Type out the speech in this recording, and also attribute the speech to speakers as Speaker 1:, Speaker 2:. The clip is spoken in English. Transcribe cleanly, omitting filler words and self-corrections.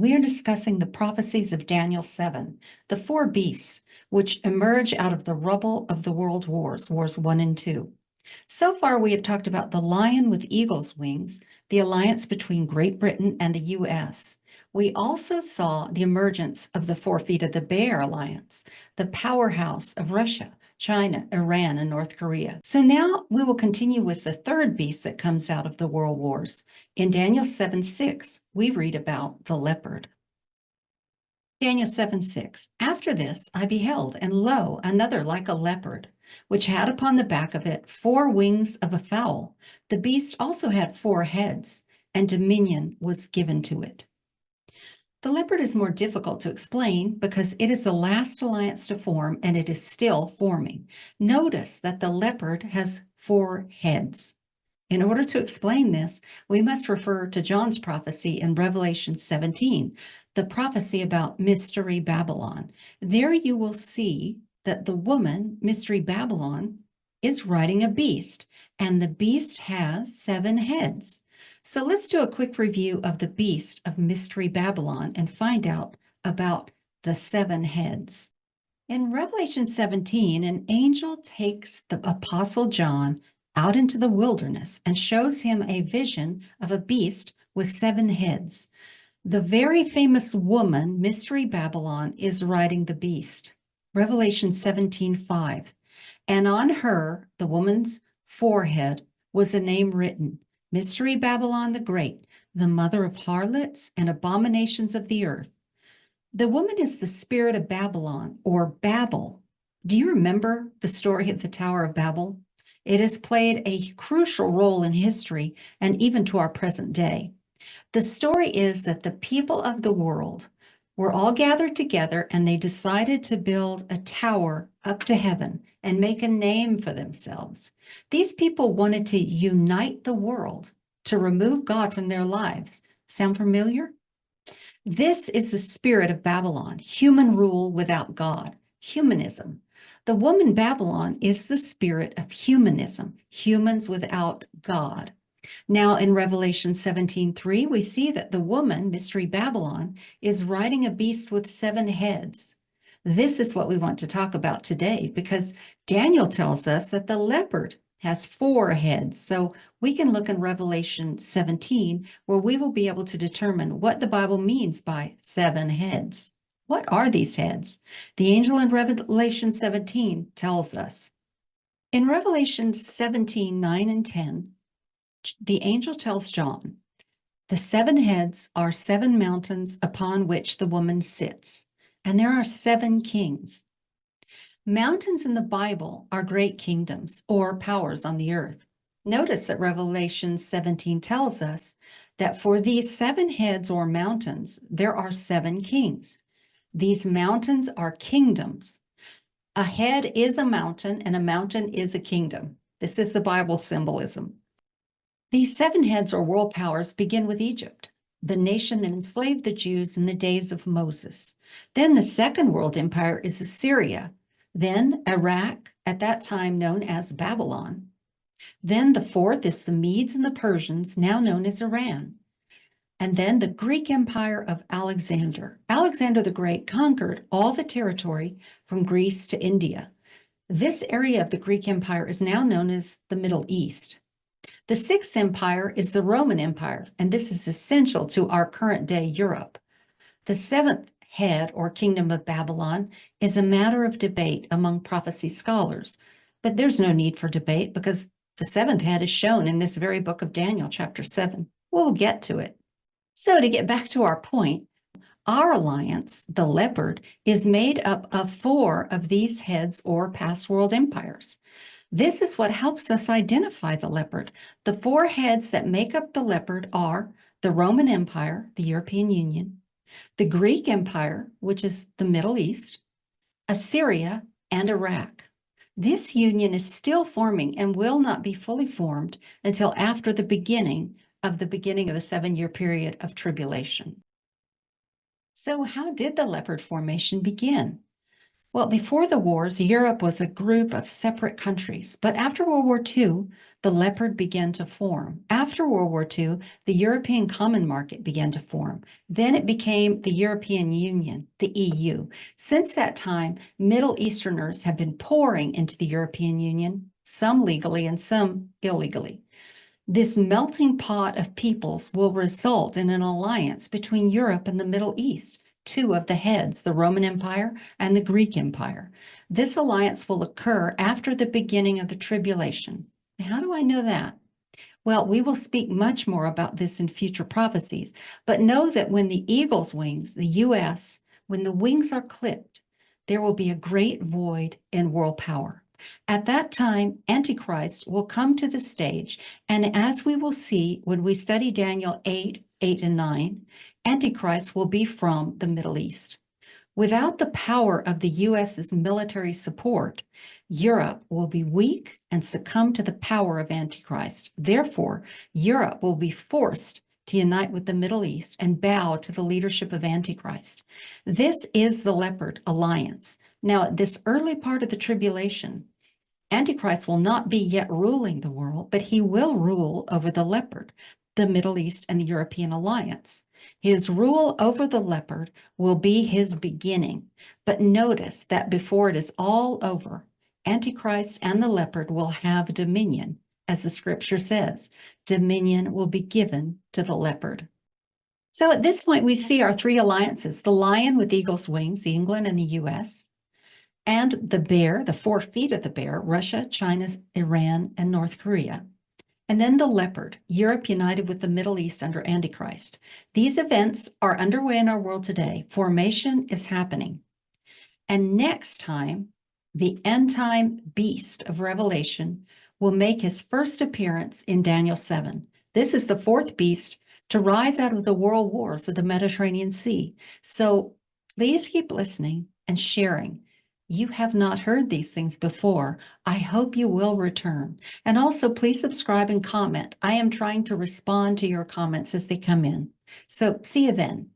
Speaker 1: We are discussing the prophecies of Daniel 7, the four beasts, which emerge out of the rubble of the world wars, Wars 1 and 2. So far, we have talked about the lion with eagle's wings, the alliance between Great Britain and the U.S. We also saw the emergence of the 4 feet of the bear alliance, the powerhouse of Russia, China, Iran, and North Korea. So now we will continue with the third beast that comes out of the world wars. In Daniel 7:6, we read about the leopard. Daniel 7:6. After this I beheld, and lo, another like a leopard, which had upon the back of it 4 wings of a fowl. The beast also had 4 heads, and dominion was given to it. The leopard is more difficult to explain because it is the last alliance to form, and it is still forming. Notice that the leopard has 4 heads. In order to explain this, we must refer to John's prophecy in Revelation 17, the prophecy about Mystery Babylon. There you will see that the woman, Mystery Babylon, is riding a beast, and the beast has 7 heads. So let's do a quick review of the beast of Mystery Babylon and find out about the 7 heads. In Revelation 17, an angel takes the Apostle John out into the wilderness and shows him a vision of a beast with 7 heads. The very famous woman, Mystery Babylon, is riding the beast. Revelation 17:5. And on her, the woman's forehead, was a name written, Mystery Babylon the Great, the mother of harlots and abominations of the earth. The woman is the spirit of Babylon, or Babel. Do you remember the story of the Tower of Babel? It has played a crucial role in history and even to our present day. The story is that the people of the world were all gathered together and they decided to build a tower up to heaven and make a name for themselves. These people wanted to unite the world to remove God from their lives. Sound familiar? This is the spirit of Babylon, human rule without God, humanism. The woman Babylon is the spirit of humanism, humans without God. Now in Revelation 17:3, we see that the woman, Mystery Babylon, is riding a beast with 7 heads. This is what we want to talk about today because Daniel tells us that the leopard has 4 heads. So we can look in Revelation 17 where we will be able to determine what the Bible means by 7 heads. What are these heads? The angel in Revelation 17 tells us. In Revelation 17:9 and 10, the angel tells John, the 7 heads are 7 mountains upon which the woman sits, and there are 7 kings. Mountains in the Bible are great kingdoms or powers on the earth. Notice that Revelation 17 tells us that for these 7 heads or mountains, there are 7 kings. These mountains are kingdoms. A head is a mountain, and a mountain is a kingdom. This is the Bible symbolism. These 7 heads or world powers begin with Egypt, the nation that enslaved the Jews in the days of Moses. Then the second world empire is Assyria. Then Iraq, at that time known as Babylon. Then the 4th is the Medes and the Persians, now known as Iran. And then the Greek Empire of Alexander. Alexander the Great conquered all the territory from Greece to India. This area of the Greek Empire is now known as the Middle East. The 6th empire is the Roman Empire, and this is essential to our current day Europe. The 7th head or kingdom of Babylon is a matter of debate among prophecy scholars, but there's no need for debate because the 7th head is shown in this very book of Daniel, chapter 7. We'll get to it. So to get back to our point, our alliance, the leopard, is made up of 4 of these heads or past world empires. This is what helps us identify the leopard. The 4 heads that make up the leopard are the Roman Empire, the European Union, the Greek Empire, which is the Middle East, Assyria, and Iraq. This union is still forming and will not be fully formed until after the beginning of the 7-year period of tribulation. So how did the leopard formation begin? Well, before the wars, Europe was a group of separate countries. But after World War II, the leopard began to form. After World War II, the European Common Market began to form. Then it became the European Union, the EU. Since that time, Middle Easterners have been pouring into the European Union, some legally and some illegally. This melting pot of peoples will result in an alliance between Europe and the Middle East, two of the heads, the Roman Empire and the Greek Empire. This alliance will occur after the beginning of the tribulation. How do I know that? Well, we will speak much more about this in future prophecies, but know that when the eagle's wings, the U.S., when the wings are clipped, there will be a great void in world power. At that time, AntiChrist will come to the stage, and as we will see when we study Daniel 8, 8 and 9, AntiChrist will be from the Middle East. Without the power of the U.S.'s military support, Europe will be weak and succumb to the power of Antichrist. Therefore, Europe will be forced to unite with the Middle East and bow to the leadership of Antichrist. This is the Leopard Alliance. Now, at this early part of the tribulation, Antichrist will not be yet ruling the world, but he will rule over the leopard, the Middle East and the European alliance. His rule over the leopard will be his beginning. But notice that before it is all over, Antichrist and the leopard will have dominion. As the scripture says, dominion will be given to the leopard. So at this point, we see our three alliances, the lion with eagle's wings, England and the US, and the bear, the 4 feet of the bear, Russia, China, Iran, and North Korea. And then the leopard, Europe united with the Middle East under Antichrist. These events are underway in our world today. Formation is happening. And next time, the end time beast of Revelation will make his first appearance in Daniel 7. This is the 4th beast to rise out of the world wars of the Mediterranean Sea. So please keep listening and sharing. You have not heard these things before. I hope you will return. And also, please subscribe and comment. I am trying to respond to your comments as they come in. So see you then.